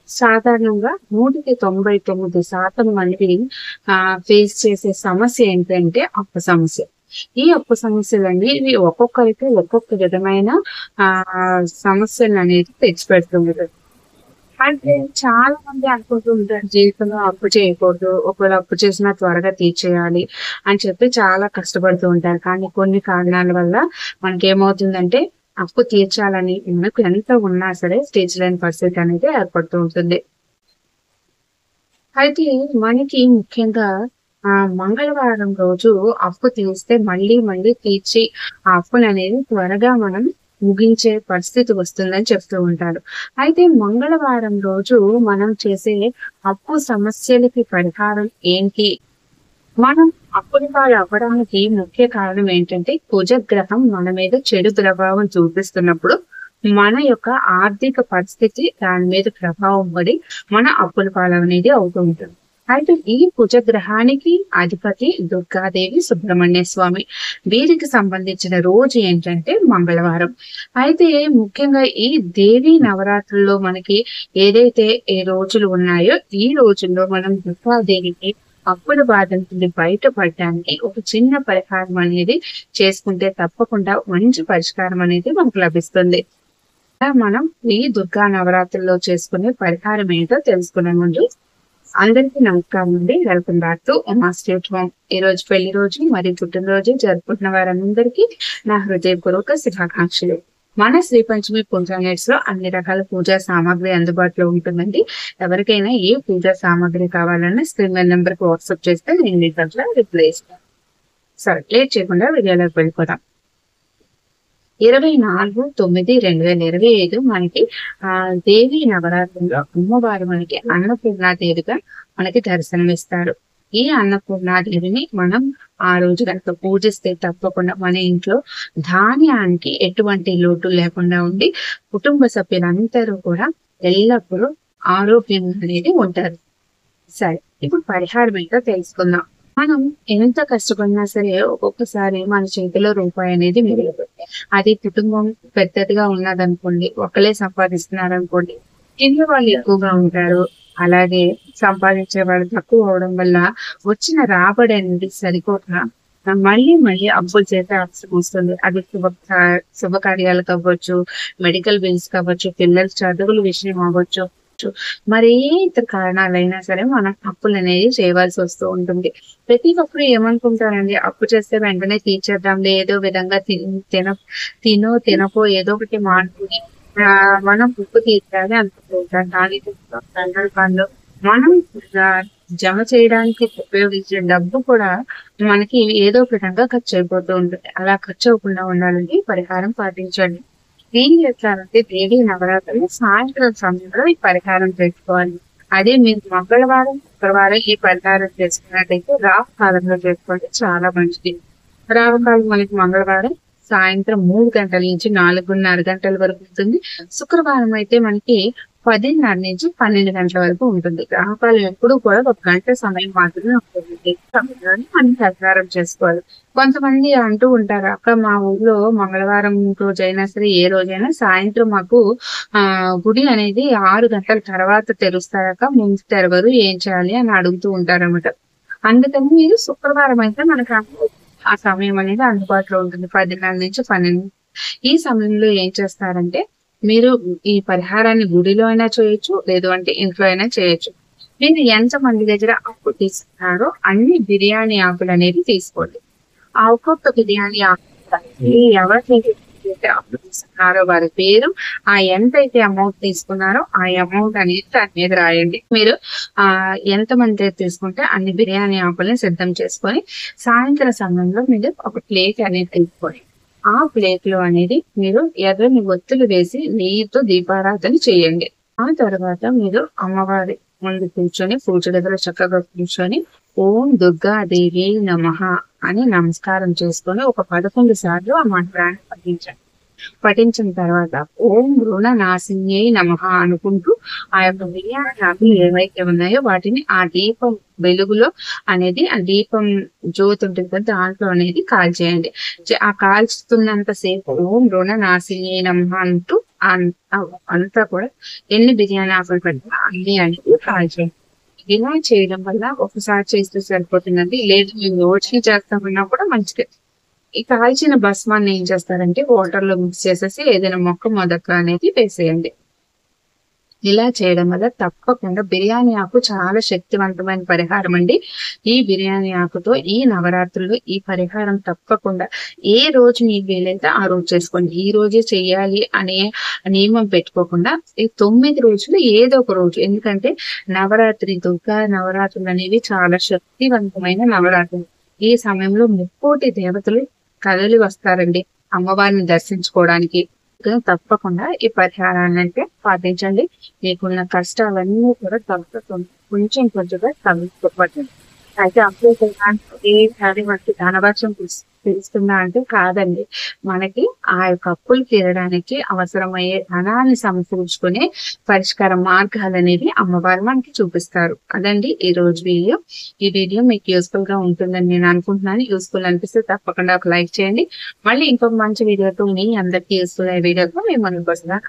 సాధారణంగా 99% మంది ఫేస్ చేసే సమస్య ఏంటంటే అప్పు సమస్య. ఈ అప్పు సమస్యలనేవి ఒక్కొక్కరికి ఒక్కొక్క విధమైన సమస్యలనేది తెచ్చిపెడుతుంటది. అంటే చాలా మంది అనుకుంటూ ఉంటారు జీవితంలో అప్పు చేయకూడదు. ఒకవేళ అప్పు చేసినా త్వరగా తీర్చేయాలి అని చెప్పి చాలా కష్టపడుతూ ఉంటారు. కానీ కొన్ని కారణాల వల్ల మనకేమవుతుందంటే అప్పు తీర్చాలని మనకు ఎంత ఉన్నా సరే తీర్చలేని పరిస్థితి అనేది ఏర్పడుతూ ఉంటుంది. అయితే మనకి ముఖ్యంగా మంగళవారం రోజు అప్పు తీస్తే మళ్ళీ మళ్ళీ తీర్చి ఆ అప్పుననేది త్వరగా మనం ముగించే పరిస్థితి వస్తుందని చెప్తూ ఉంటారు. అయితే మంగళవారం రోజు మనం చేసే అప్పు సమస్యలకి పరిహారం ఏంటి? మనం అప్పుల పాలవ్వడానికి ముఖ్య కారణం ఏంటంటే కుజగ్రహం మన మీద చెడు ప్రభావం చూపిస్తున్నప్పుడు మన యొక్క ఆర్థిక పరిస్థితి దాని మీద ప్రభావం పడి మన అప్పుల పాలనేది అవుతూ ఉంటుంది. అయితే ఈ కుజగ్రహానికి అధిపతి దుర్గాదేవి, సుబ్రహ్మణ్య స్వామి. వీరికి సంబంధించిన రోజు ఏంటంటే మంగళవారం. అయితే ముఖ్యంగా ఈ దేవి నవరాత్రుల్లో మనకి ఏదైతే ఏ రోజులు ఉన్నాయో ఈ రోజుల్లో మనం దుర్గాదేవికి అప్పుల బాధ నుండి బయటపడడానికి ఒక చిన్న పరిహారం అనేది చేసుకుంటే తప్పకుండా మంచి పరిష్కారం అనేది మనకు లభిస్తుంది. మనం ఈ దుర్గా నవరాత్రుల్లో చేసుకునే పరిహారం ఏంటో తెలుసుకునే ముందు అందరికీ నమస్కారం అండి. Welcome back to Uma state home. ఈ రోజు పెళ్లి రోజు మరియు పుట్టినరోజు జరుపుకుంటున్న వారందరికీ నా హృదయపూర్వక శుభాకాంక్షలు. మన శ్రీ పంచమి పూజా నెట్స్ లో అన్ని రకాల పూజా సామాగ్రి అందుబాటులో ఉంటుందండి. ఎవరికైనా ఏ పూజా సామాగ్రి కావాలన్నా స్క్రీన్ మీద నెంబర్ కి వాట్సాప్ చేస్తే నేను మీ దగ్గర రిప్లై ఇస్తాను. సరే, లేట్ చేయకుండా వీడియోలోకి వెళ్ళిపోతాం. 24/9/2025 మనకి దేవి నవరాత్రుల్లో అమ్మవారు మనకి అన్నపూర్ణాదేవిగా మనకి దర్శనమిస్తారు. ఈ అన్నపూర్ణాదేవిని మనం ఆ రోజు కనుక పూజిస్తే తప్పకుండా మన ఇంట్లో ధాన్యానికి ఎటువంటి లోటు లేకుండా ఉండి కుటుంబ సభ్యులందరూ కూడా ఎల్లప్పుడూ ఆరోగ్యంగా అనేది ఉంటారు. సరే, ఇప్పుడు పరిహారం ఏంటో తెలుసుకుందాం. మనం ఎంత కష్టపడినా సరే ఒక్కొక్కసారి మన చేతిలో రూపాయి అనేది మిగలదు. అది కుటుంబం పెద్దదిగా ఉన్నదనుకోండి, ఒకళ్ళే సంపాదిస్తున్నారనుకోండి, కింద వాళ్ళు ఎక్కువగా ఉంటారు. అలాగే సంపాదించే వాళ్ళు తక్కువ అవడం వల్ల వచ్చిన రాబడి అనేది సరిపోక మళ్ళీ మళ్ళీ అప్పులు చేసే అవసరం వస్తుంది. అది శుభకార్యాలకు అవ్వచ్చు, మెడికల్ బిల్స్ కావచ్చు, పిల్లల చదువుల విషయం అవ్వచ్చు, మరి ఏ ఇతర కారణాలైనా సరే మనం అప్పులు అనేది చేయవలసి వస్తూ ఉంటుంది. ప్రతి ఒక్కరు ఏమనుకుంటారండి, అప్పు చేస్తే వెంటనే తీర్చేద్దాంలే, ఏదో విధంగా తినపో ఏదో ఒకటి మానుకుని మనం అప్పు తీర్చాలి అనుకుంటుంటాం. కానీ సందర్భాల్లో మనం జమ చేయడానికి ఉపయోగించే డబ్బు కూడా మనకి ఏదో ఒక విధంగా ఖర్చు అయిపోతూ ఉంటుంది. అలా ఖర్చు అవ్వకుండా ఉండాలంటే పరిహారం పాటించండి. దీని ఎట్లా అంటే దేవి నవరాత్రులు సాయంత్రం సమయంలో ఈ పరిహారం చేసుకోవాలి. అదే మీరు మంగళవారం, శుక్రవారం ఈ పరిహారం చేసుకున్నట్టయితే రాహు కాలంలో చేసుకోండి, చాలా మంచిది. రాహు కాలం మనకి మంగళవారం సాయంత్రం 3 గంటల నుంచి 4:30 గంటల వరకు ఉంటుంది. శుక్రవారం అయితే మనకి 10:30 నుంచి 12 గంటల వరకు ఉంటుంది. రాహుకాలం ఎప్పుడు కూడా 1 గంట సమయం మాత్రమే ఉంటుంది. సమయంలోనే మనం ప్రచారం చేసుకోవాలి. కొంతమంది అంటూ ఉంటారు, అక్క మా ఊర్లో మంగళవారం రోజు అయినా సరే ఏ రోజైనా సాయంత్రం మాకు గుడి అనేది 6 గంటల తర్వాత తెరుస్తారక, ముందు తెరవరు, ఏం చేయాలి అని అడుగుతూ ఉంటారన్నమాట. అందుకని మీరు శుక్రవారం అయితే మనకు ఆ సమయం అనేది అందుబాటులో ఉంటుంది, 10:30 నుంచి 12. ఈ సమయంలో ఏం చేస్తారంటే మీరు ఈ పరిహారాన్ని గుడిలో అయినా చేయొచ్చు, లేదు అంటే ఇంట్లో అయినా చేయొచ్చు. మీరు ఎంత మంది దగ్గర అప్పు తీసుకున్నారో అన్ని బిర్యానీ ఆకులు అనేది తీసుకోండి. ఆ ఒక్కొక్క బిర్యానీ ఆకు ఎవరికైతే అప్పు తీసుకున్నారో వారి పేరు, ఆ ఎంతైతే అమౌంట్ తీసుకున్నారో ఆ అమౌంట్ అనేది దాని మీద రాయండి. మీరు ఎంత మంది తీసుకుంటే అన్ని బిర్యానీ ఆకుల్ని సిద్ధం చేసుకొని సాయంత్రం సమయంలో మీరు ఒక ప్లేట్ అనేది తీసుకోండి. ఆ ప్లేట్ లో అనేది మీరు ఎర్రని ఒత్తులు వేసి నెయ్యితో దీపారాధన చేయండి. ఆ తర్వాత మీరు అమ్మవారి ముందు కూర్చొని పూజ దగ్గర చక్కగా కూర్చొని ఓం దుర్గాదేవి నమః అని నమస్కారం చేసుకొని ఒక 11 సార్లు ఆ మంత్రాన్ని పఠించండి. పఠించిన తర్వాత ఓం రుణ నాశిన్యై నమః అనుకుంటూ ఆ యొక్క బిర్యానీ ఆకులు ఏవైతే ఉన్నాయో వాటిని ఆ దీపం వెలుగులో అనేది ఆ దీపం జ్యోతి ఉంటుంది కదా దాంట్లో అనేది కాల్చేయండి. ఆ కాల్చుతున్నంత సేపు ఓం రుణ నాశిన్యై నమః అంటూ అంతా కూడా ఎన్ని బిర్యానీ ఆకులు పెట్టినా అన్ని అనేది కాల్చేయండి. ఇలా చేయడం వల్ల ఒకసారి చేస్తే సరిపోతుందండి. లేదు మేము రోజుకి చేస్తామన్నా కూడా మంచిదే. ఈ కాల్చిన భస్మాన్ని ఏం చేస్తారంటే వాటర్ లో మిక్స్ చేసేసి ఏదైనా మొక్క మొదక అనేది వేసేయండి. ఇలా చేయడం వల్ల తప్పకుండా బిర్యానీ ఆకు చాలా శక్తివంతమైన పరిహారం అండి. ఈ బిర్యానీ ఆకుతో ఈ నవరాత్రుల్లో ఈ పరిహారం తప్పకుండా ఏ రోజు మీకు వీలైతే ఆ రోజు చేసుకోండి. ఈ రోజే చెయ్యాలి అనే నియమం పెట్టుకోకుండా ఈ 9 రోజులు ఏదో ఒక రోజు, ఎందుకంటే నవరాత్రి దుర్గా నవరాత్రులు అనేవి చాలా శక్తివంతమైన నవరాత్రులు. ఈ సమయంలో ముక్కోటి దేవతలు కదలి వస్తారండి అమ్మవారిని దర్శించుకోవడానికి. తప్పకుండా ఈ పరిహారాన్ని అంటే పాటించండి. మీకున్న కష్టాలన్నీ కూడా తగ్గుతుంది, కొంచెం కొంచెంగా తగ్గిపోతుంది. అయితే అప్పుడే మనకి ధనవర్షం తెలుస్తుందా అంటే కాదండి. మనకి ఆ యొక్క అప్పులు తీరడానికి అవసరమయ్యే ధనాన్ని సమకూర్చుకునే పరిష్కార మార్గాలు అనేవి అమ్మవారు మనకి చూపిస్తారు. అదండి ఈ రోజు వీడియో. ఈ వీడియో మీకు యూస్ఫుల్ గా ఉంటుందని నేను అనుకుంటున్నాను. యూస్ఫుల్ అనిపిస్తే తప్పకుండా ఒక లైక్ చేయండి. మళ్ళీ ఇంకొక మంచి వీడియోతో మీ అందరికీ యూస్ఫుల్ అయ్యే వీడియోతో మేము ముందుకు వస్తున్నాను.